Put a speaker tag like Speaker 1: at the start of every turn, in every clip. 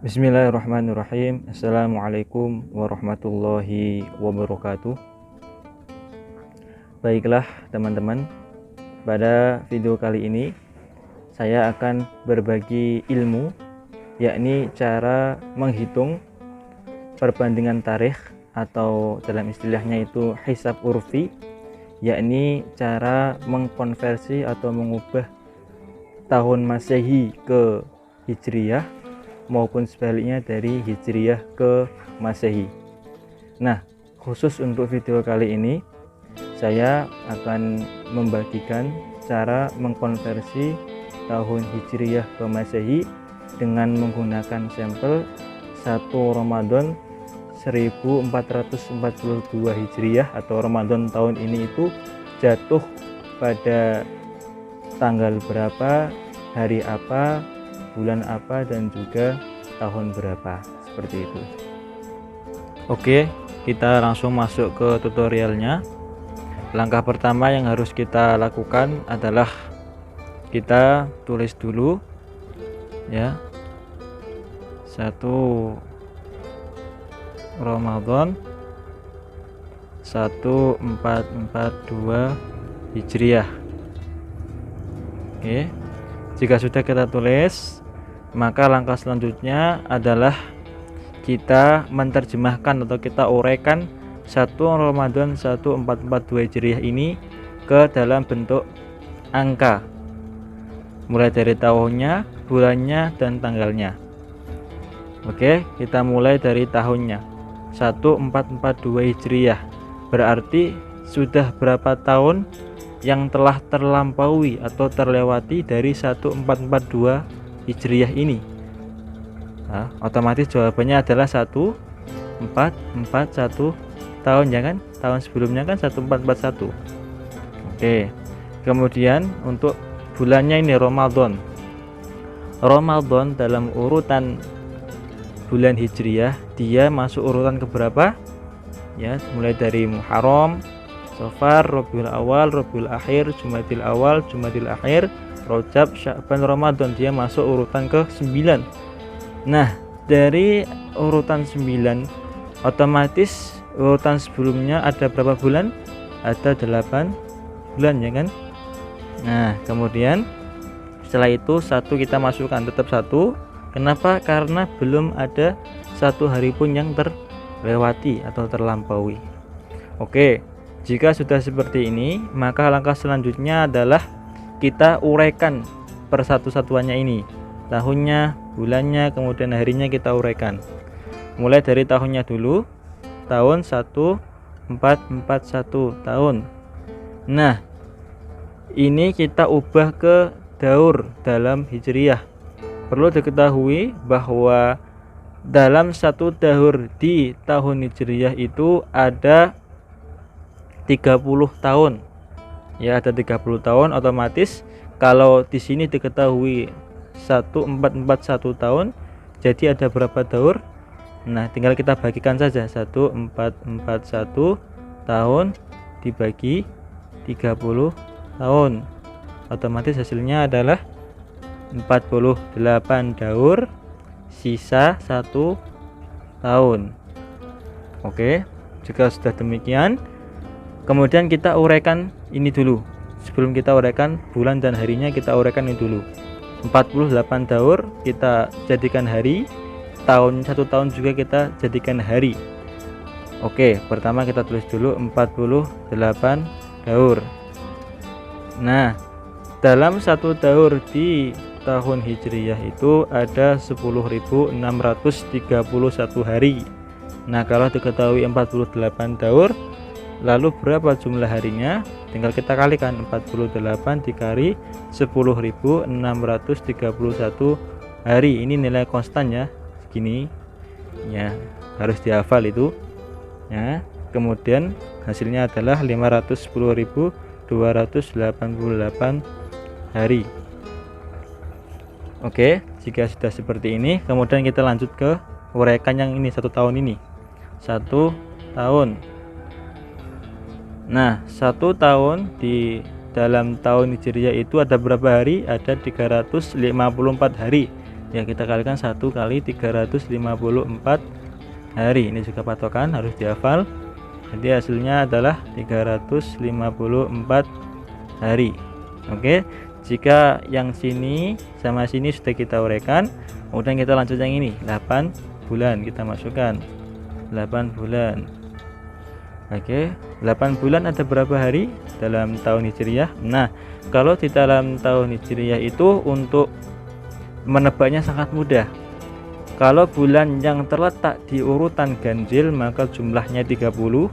Speaker 1: Bismillahirrahmanirrahim. Assalamualaikum warahmatullahi wabarakatuh. Baiklah teman-teman, pada video kali ini saya akan berbagi ilmu, yakni cara menghitung perbandingan tarikh atau dalam istilahnya itu hisab urfi, yakni cara mengkonversi atau mengubah tahun Masehi ke Hijriyah maupun sebaliknya dari Hijriyah ke Masehi. Nah, khusus untuk video kali ini saya akan membagikan cara mengkonversi tahun Hijriyah ke Masehi dengan menggunakan sampel 1 Ramadan 1442 Hijriyah atau Ramadan tahun ini itu jatuh pada tanggal berapa, hari apa, bulan apa, dan juga tahun berapa, seperti itu. Oke, kita langsung masuk ke tutorialnya. Langkah pertama yang harus kita lakukan adalah kita tulis dulu ya, 1 Ramadan 1442 Hijriyah. Oke, jika sudah kita tulis, maka langkah selanjutnya adalah kita menerjemahkan atau kita uraikan 1 Ramadan 1442 Hijriah ini ke dalam bentuk angka, mulai dari tahunnya, bulannya, dan tanggalnya. Oke, kita mulai dari tahunnya 1442 Hijriah, berarti sudah berapa tahun yang telah terlampaui atau terlewati dari 1442 Hijriyah ini. Nah, otomatis jawabannya adalah 1441 tahun, ya kan? Tahun sebelumnya kan 1441. Oke. Kemudian untuk bulannya ini Ramadan. Ramadan dalam urutan bulan Hijriyah dia masuk urutan keberapa? Ya, mulai dari Muharram, Safar, Rabiul Awal, Rabiul Akhir, Jumadil Awal, Jumadil Akhir, Rajab, Sya'ban, Ramadan, dia masuk urutan ke-9. Nah, dari urutan 9 otomatis urutan sebelumnya ada berapa bulan? Ada 8 bulan, ya kan? Nah, kemudian setelah itu 1 kita masukkan, tetap 1. Kenapa? Karena belum ada 1 hari pun yang terlewati atau terlampaui. Oke, jika sudah seperti ini, maka langkah selanjutnya adalah kita uraikan per satu-satuannya ini, tahunnya, bulannya, kemudian harinya kita uraikan. Mulai dari tahunnya dulu, tahun 1441 tahun. Nah, ini kita ubah ke daur dalam Hijriyah. Perlu diketahui bahwa dalam 1 daur di tahun Hijriyah itu ada 30 tahun. Ya, ada 30 tahun, otomatis kalau di sini diketahui 1441 tahun, jadi ada berapa daur? Nah, tinggal kita bagikan saja, 1441 tahun dibagi 30 tahun. Otomatis hasilnya adalah 48 daur, sisa 1 tahun. Oke, jika sudah demikian, kemudian kita uraikan ini dulu. Sebelum kita uraikan bulan dan harinya, kita uraikan ini dulu. 48 daur kita jadikan hari, tahun 1 tahun juga kita jadikan hari. Oke, pertama kita tulis dulu 48 daur. Nah, dalam 1 daur di tahun Hijriyah itu ada 10.631 hari. Nah, kalau diketahui 48 daur, lalu berapa jumlah harinya? Tinggal kita kalikan, 48 dikali 10.631 hari. Ini nilai konstan ya, segini ya, harus dihafal itu ya. Kemudian hasilnya adalah 510.288 hari. Oke, jika sudah seperti ini, kemudian kita lanjut ke uraikan yang ini, 1 tahun ini. 1 tahun. Nah, 1 tahun di dalam tahun Hijriyah itu ada berapa hari? Ada 354 hari. ya kita kalikan 1 kali 354 hari. Ini juga patokan harus dihafal. Jadi hasilnya adalah 354 hari. Oke, jika yang sini sama sini sudah kita uraikan, kemudian kita lanjut yang ini 8 bulan, kita masukkan 8 bulan. Oke, 8 bulan ada berapa hari dalam tahun Hijriah? Nah, kalau di dalam tahun Hijriah itu untuk menebaknya sangat mudah. Kalau bulan yang terletak di urutan ganjil maka jumlahnya 30,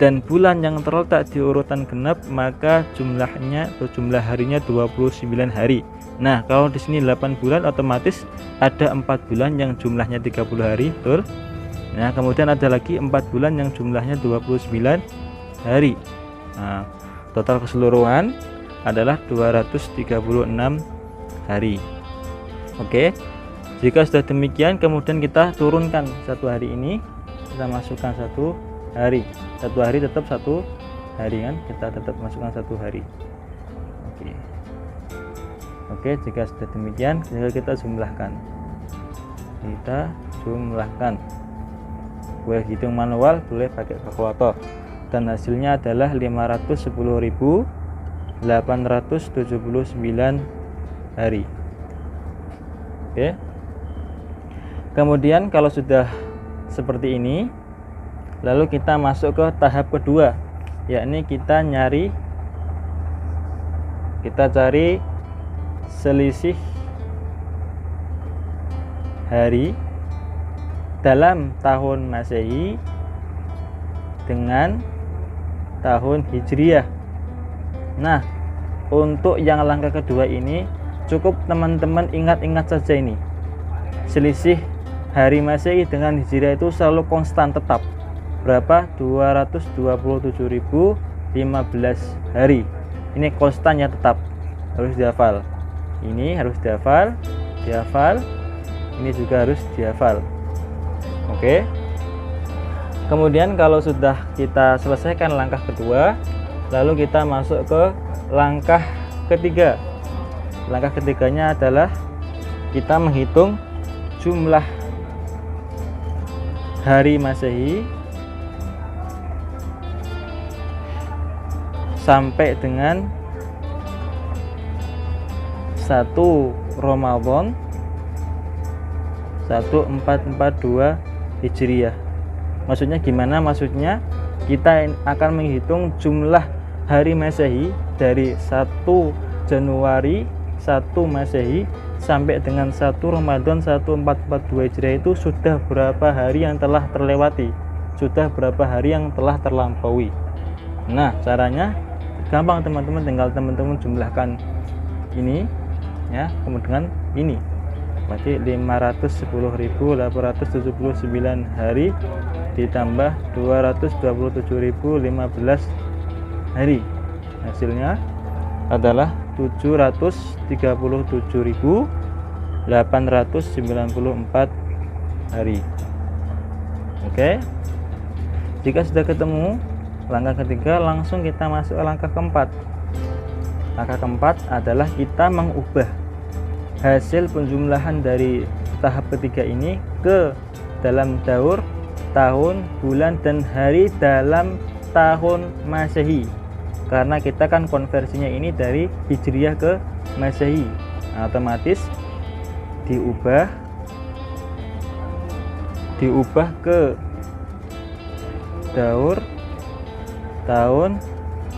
Speaker 1: dan bulan yang terletak di urutan genap maka jumlahnya atau jumlah harinya 29 hari. Nah, kalau di sini 8 bulan otomatis ada 4 bulan yang jumlahnya 30 hari, betul? Nah, kemudian ada lagi 4 bulan yang jumlahnya 29 hari. Nah, total keseluruhan adalah 236 hari. Oke, jika sudah demikian kemudian kita turunkan satu hari ini, kita masukkan satu hari. Satu hari tetap satu hari kan, kita tetap masukkan satu hari. Oke, jika sudah demikian kita jumlahkan. Boleh hitung manual, boleh pakai kalkulator, dan hasilnya adalah 510.879 hari. Oke. Kemudian kalau sudah seperti ini, lalu kita masuk ke tahap kedua, yakni kita cari selisih hari dalam tahun Masehi dengan tahun Hijriah. Nah, untuk yang langkah kedua ini cukup teman-teman ingat-ingat saja ini. Selisih hari Masehi dengan Hijriah itu selalu konstan tetap. Berapa? 227.015 hari. Ini konstannya tetap. Harus dihafal. Ini harus dihafal. Ini juga harus dihafal. Oke. Kemudian kalau sudah kita selesaikan langkah kedua, lalu kita masuk ke langkah ketiga. Langkah ketiganya adalah kita menghitung jumlah hari Masehi sampai dengan 1 Ramadan 1442 Hijriah. Maksudnya gimana? Maksudnya kita akan menghitung jumlah hari Masehi dari 1 Januari 1 Masehi sampai dengan 1 Ramadan 1442 Hijriah itu sudah berapa hari yang telah terlewati, sudah berapa hari yang telah terlampaui. Nah, caranya gampang teman-teman, tinggal teman-teman jumlahkan ini ya, kemudian ini berarti 510.879 hari ditambah 227.015 hari, hasilnya adalah 737.894 hari. Oke, jika sudah ketemu langkah ketiga, langsung kita masuk ke langkah keempat. Langkah keempat adalah kita mengubah hasil penjumlahan dari tahap ketiga ini ke dalam daur, tahun, bulan, dan hari dalam tahun Masehi. Karena kita kan konversinya ini dari Hijriah ke Masehi, nah, otomatis diubah ke daur, tahun,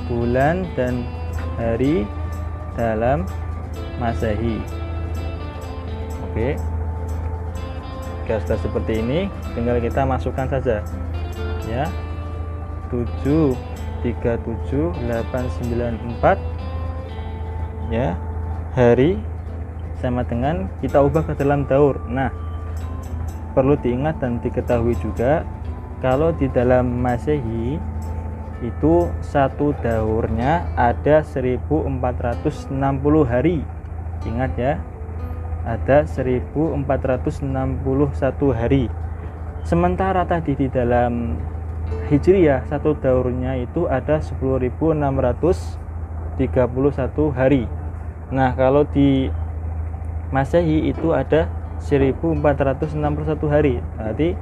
Speaker 1: bulan, dan hari dalam Masehi. Oke, jika sudah seperti ini tinggal kita masukkan saja ya, 737.894 ya, hari sama dengan kita ubah ke dalam daur. Nah, perlu diingat dan diketahui juga kalau di dalam Masehi itu satu daurnya ada 1460 hari. Ingat ya, ada 1461 hari. Sementara tadi di dalam Hijriah satu daurnya itu ada 10.631 hari. Nah, kalau di Masehi itu ada 1461 hari. Berarti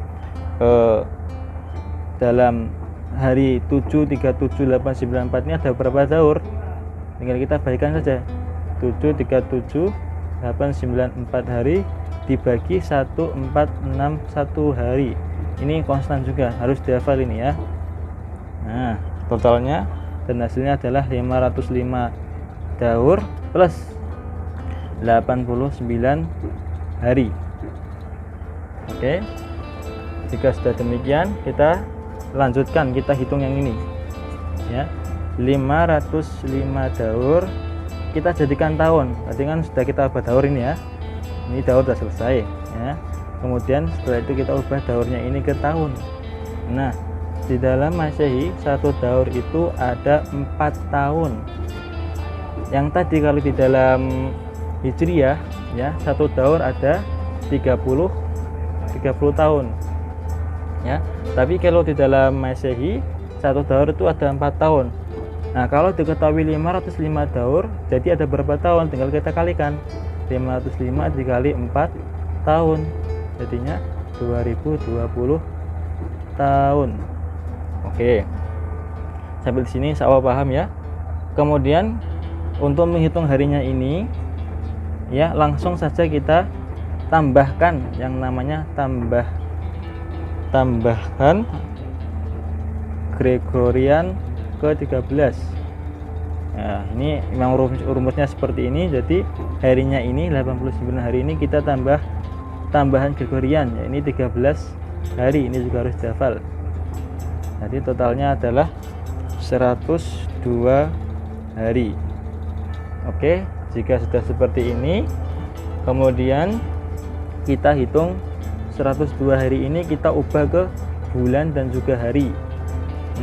Speaker 1: dalam hari 7, 3, 7, 8, 9, 4 ini ada berapa daur? Tinggal kita bagikan saja. 7, 3, 7, 8, 9, 4 hari dibagi 1, 4, 6, 1 hari. Ini konstan juga, harus dihafal ini ya. Nah, totalnya dan hasilnya adalah 505 daur plus 89 hari. Oke. Jika sudah demikian, kita lanjutkan, kita hitung yang ini. Ya. 505 daur kita jadikan tahun. Berarti kan sudah kita ubah daur ini ya. Ini daur sudah selesai ya. Kemudian setelah itu kita ubah daurnya ini ke tahun. Nah, di dalam Masehi satu daur itu ada 4 tahun. Yang tadi kalau di dalam Hijriah ya, satu daur ada 30 tahun. Ya. Tapi kalau di dalam Masehi satu daur itu ada 4 tahun. Nah, kalau diketahui 505 daur, jadi ada berapa tahun? Tinggal kita kalikan. 505 dikali 4 tahun. Jadinya 2020 tahun. Oke. Sampai di sini insya Allah paham ya. Kemudian untuk menghitung harinya ini ya, langsung saja kita tambahkan yang namanya tambahan Gregorian ke-13. Nah, ini memang rumusnya seperti ini. Jadi harinya ini 89 hari ini kita tambahan Gregorian ya, ini 13 hari. Ini juga harus dihafal. Jadi totalnya adalah 102 hari. Oke, jika sudah seperti ini, kemudian kita hitung 102 hari ini kita ubah ke bulan dan juga hari.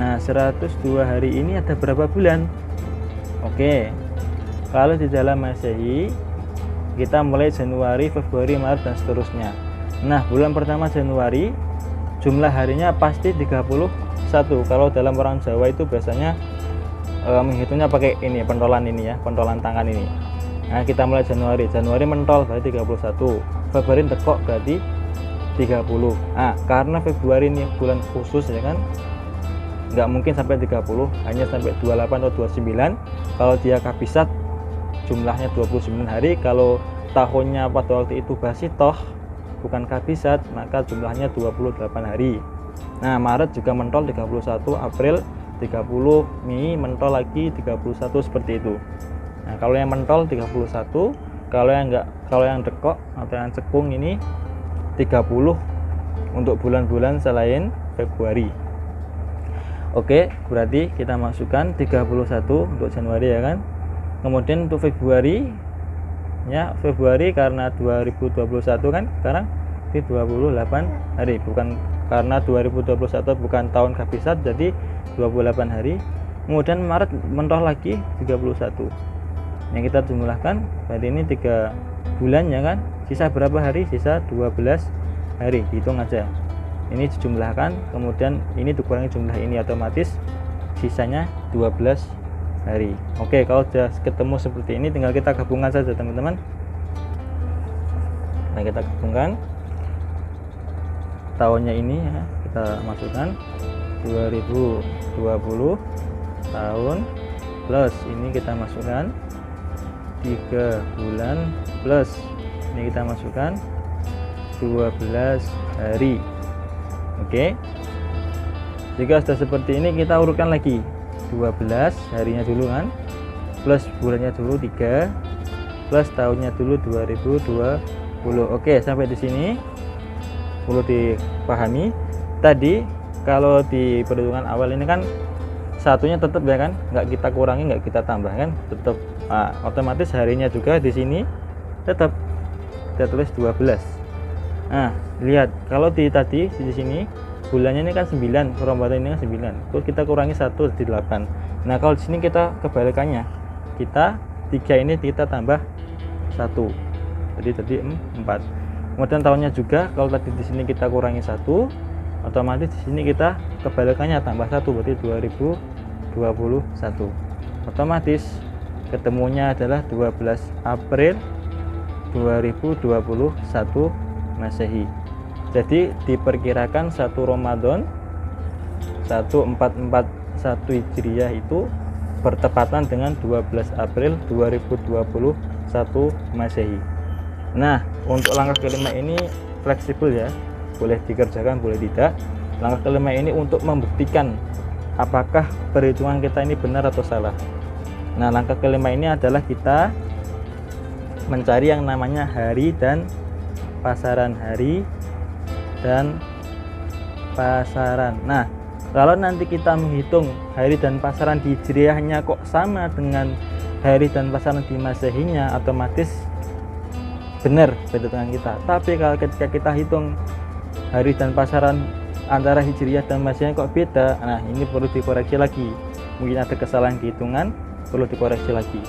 Speaker 1: Nah, 102 hari ini ada berapa bulan? Oke. Kalau di dalam Masehi kita mulai Januari, Februari, Maret dan seterusnya. Nah, bulan pertama Januari jumlah harinya pasti 31. Kalau dalam orang Jawa itu biasanya menghitungnya pakai ini, pentolan ini ya, pentolan tangan ini. Nah, kita mulai Januari mentol berarti 31. Februari tekok berarti 30. Nah, karena Februari ini bulan khusus ya kan, nggak mungkin sampai 30, hanya sampai 28 atau 29. Kalau dia kabisat jumlahnya 29 hari. Kalau tahunnya pada waktu itu basitoh bukan kabisat, maka jumlahnya 28 hari. Nah, Maret juga mentol 31, April 30, Mei mentol lagi 31, seperti itu. Nah, kalau yang mentol 31, kalau yang dekok atau yang cekung ini 30 untuk bulan-bulan selain Februari. Oke, berarti kita masukkan 31 untuk Januari ya kan. Kemudian untuk Februari ya, Februari karena 2021 kan sekarang di 28 hari, bukan karena 2021 bukan tahun kabisat, jadi 28 hari. Kemudian Maret mentoh lagi 31. Yang kita jumlahkan berarti ini 3 bulan ya kan. Sisa berapa hari? Sisa 12 hari. Hitung aja. Ini dijumlahkan, kemudian ini dikurangi jumlah ini, otomatis sisanya 12 hari. Oke, kalau sudah ketemu seperti ini tinggal kita gabungkan saja teman-teman. Nah, kita gabungkan tahunnya ini ya, kita masukkan 2020 tahun plus ini kita masukkan 3 bulan plus ini kita masukkan 12 hari. Oke. Jika sudah seperti ini kita urutkan lagi 12 harinya dulu kan, plus bulannya dulu 3, plus tahunnya dulu 2020. Oke, sampai di sini perlu dipahami. Tadi kalau di perhitungan awal ini kan satunya tetap ya kan, nggak kita kurangi, nggak kita tambah kan, tetap. Nah, otomatis harinya juga di sini tetap kita tulis 12. Nah, lihat kalau di tadi di sini bulannya ini kan 9, Ramadan ini kan 9. Terus kita kurangi 1 jadi 8. Nah, kalau di sini kita kebalikannya. Kita 3 ini kita tambah 1. Jadi tadi 4. Kemudian tahunnya juga kalau tadi di sini kita kurangi 1, otomatis di sini kita kebalikannya tambah 1 berarti 2021. Otomatis ketemunya adalah 12 April 2021 Masehi. Jadi diperkirakan 1 Ramadan 1441 Hijriah itu bertepatan dengan 12 April 2021 Masehi. Nah, untuk langkah kelima ini fleksibel ya, boleh dikerjakan boleh tidak. Langkah kelima ini untuk membuktikan apakah perhitungan kita ini benar atau salah. Nah, langkah kelima ini adalah kita mencari yang namanya hari dan pasaran, hari dan pasaran. Nah, kalau nanti kita menghitung hari dan pasaran di Hijriahnya kok sama dengan hari dan pasaran di Masehinya, otomatis benar perhitungan kita. Tapi kalau ketika kita hitung hari dan pasaran antara Hijriah dan Masehinya kok beda, nah ini perlu dikoreksi lagi. Mungkin ada kesalahan hitungan, perlu dikoreksi lagi.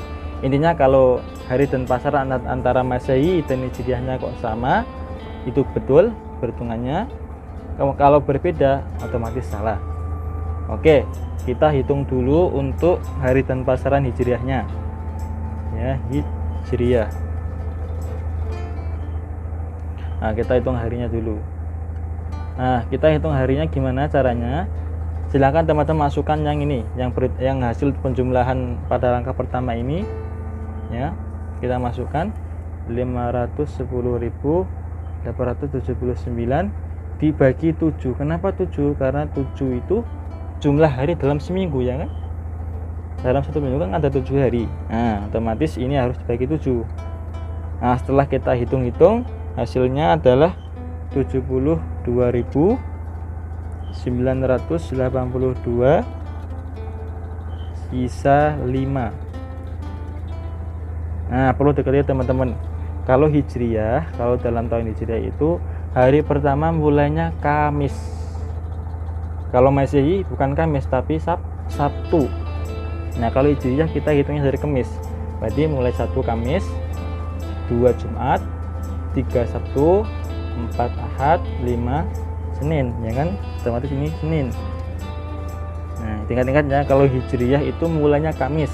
Speaker 1: Intinya kalau hari dan pasaran antara Masehi dan Hijriahnya kok sama, itu betul perhitungannya. Kalau berbeda, otomatis salah. Oke, kita hitung dulu untuk hari dan pasaran Hijriahnya. Ya, Hijriah. Nah, kita hitung harinya dulu. Nah, kita hitung harinya gimana caranya? Silakan teman-teman masukkan yang ini, yang hasil penjumlahan pada langkah pertama ini. Ya, kita masukkan 510.879 dibagi 7. Kenapa 7? Karena 7 itu jumlah hari dalam seminggu, ya kan? Dalam satu minggu kan ada 7 hari. Nah, otomatis ini harus dibagi 7. Nah, setelah kita hitung-hitung, hasilnya adalah 72.982 sisa 5. Nah, perlu diketahui teman-teman, kalau Hijriah, kalau dalam tahun Hijriah itu hari pertama mulainya Kamis. Kalau Masehi bukan Kamis tapi Sabtu. Nah, kalau Hijriah kita hitungnya dari Kamis. Berarti mulai 1 Kamis, 2 Jumat, 3 Sabtu, 4 Ahad, 5 Senin, ya kan? Otomatis ini Senin. Nah, tingkat-tingkatnya kalau Hijriah itu mulainya Kamis.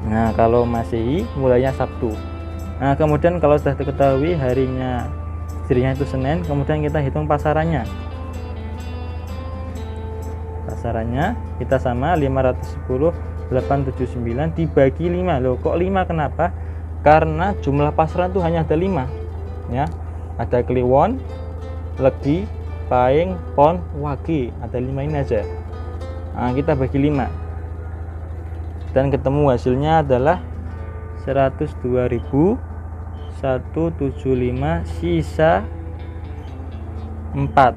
Speaker 1: Nah, kalau Masehi mulainya Sabtu. Nah, kemudian kalau sudah diketahui harinya Hijriah itu Senin, kemudian kita hitung pasarannya. Pasarannya kita sama 510.879 dibagi 5. Loh, kok 5? Kenapa? Karena jumlah pasaran itu hanya ada 5. Ya. Ada Kliwon, Legi, Pahing, Pon, Wage. Ada 5 ini aja. Nah, kita bagi 5. Dan ketemu hasilnya adalah 102.175 sisa 4.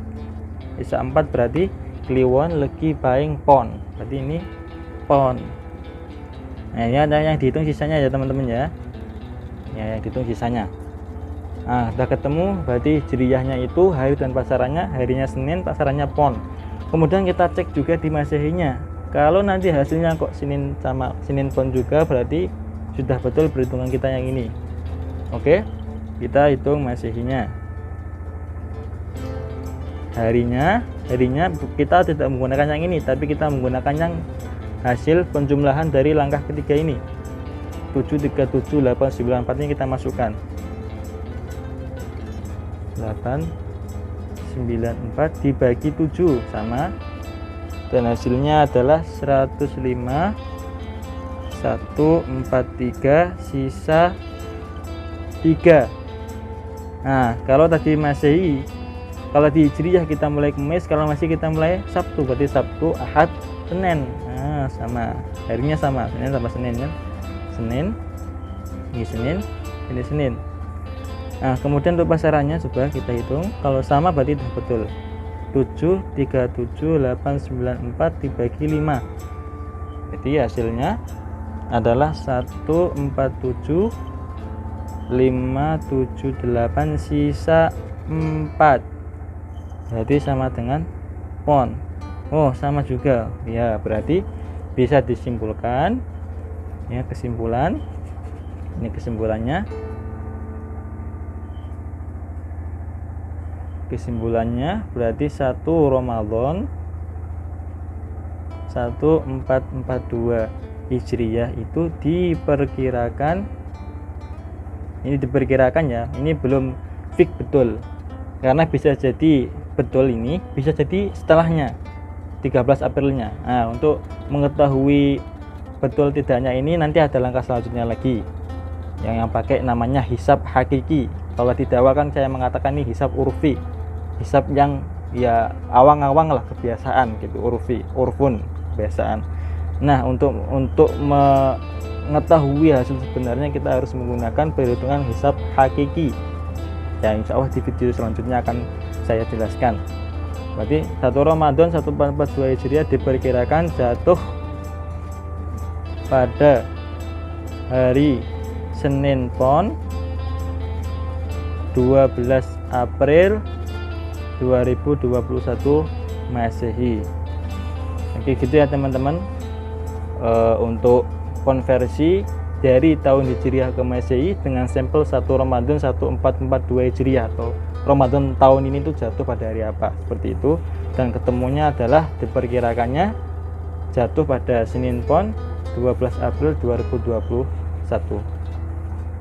Speaker 1: Sisa 4 berarti Kliwon, Legi, Pahing, Pon. Berarti ini Pon. Nah, ini ada yang dihitung sisanya ya teman-teman ya. Ya, yang dihitung sisanya. Nah, sudah ketemu berarti Hijriahnya itu hari dan pasarannya, harinya Senin, pasarannya Pon. Kemudian kita cek juga di Masehinya. Kalau nanti hasilnya kok Senin sama Senin Pon juga, berarti sudah betul perhitungan kita yang ini. Oke, kita hitung Masehinya. Harinya kita tidak menggunakan yang ini, tapi kita menggunakan yang hasil penjumlahan dari langkah ketiga ini. 737.894 ini kita masukkan. 894 dibagi 7 sama, dan hasilnya adalah 105.143 sisa 3. Nah, kalau tadi Masehi, kalau di Hijriah kita mulai Kamis, kalau Masehi kita mulai Sabtu, berarti Sabtu, Ahad, Senin. Nah, sama, harinya sama, Senin sama Senin kan? Senin, ini Senin, ini Senin. Nah, kemudian untuk pasarannya coba kita hitung. Kalau sama berarti sudah betul. 737.894 dibagi 5. Jadi hasilnya adalah 147.578 sisa 4. Berarti sama dengan Pon. Oh, sama juga. Ya, berarti bisa disimpulkan. Ya, kesimpulan. Ini kesimpulannya. Kesimpulannya berarti 1 Ramadan 1442 Hijriah itu diperkirakan, ini diperkirakan ya, ini belum fix betul, karena bisa jadi betul ini bisa jadi setelahnya 13 Aprilnya. Nah, untuk mengetahui betul tidaknya ini nanti ada langkah selanjutnya lagi yang pakai namanya hisab hakiki. Kalau di Dakwah kan saya mengatakan ini hisab urfi, hisab yang ya awang-awang lah, kebiasaan gitu, urfun, kebiasaan. Nah, untuk mengetahui hasil sebenarnya kita harus menggunakan perhitungan hisab hakiki. Ya, insya Allah di video selanjutnya akan saya jelaskan. Berarti 1 Ramadan 1442 Hijriah diperkirakan jatuh pada hari Senin Pon 12 April 2021 Masehi. Oke, gitu ya teman-teman. Untuk konversi dari tahun Hijriah ke Masehi dengan sampel 1 Ramadan 1442 Hijriah atau Ramadan tahun ini tuh jatuh pada hari apa, seperti itu, dan ketemunya adalah diperkirakannya jatuh pada Senin Pon 12 April 2021.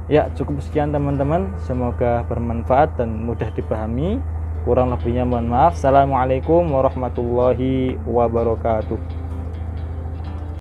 Speaker 1: Ya, cukup sekian teman-teman, semoga bermanfaat dan mudah dipahami. Kurang lebihnya mohon maaf. Assalamualaikum warahmatullahi wabarakatuh.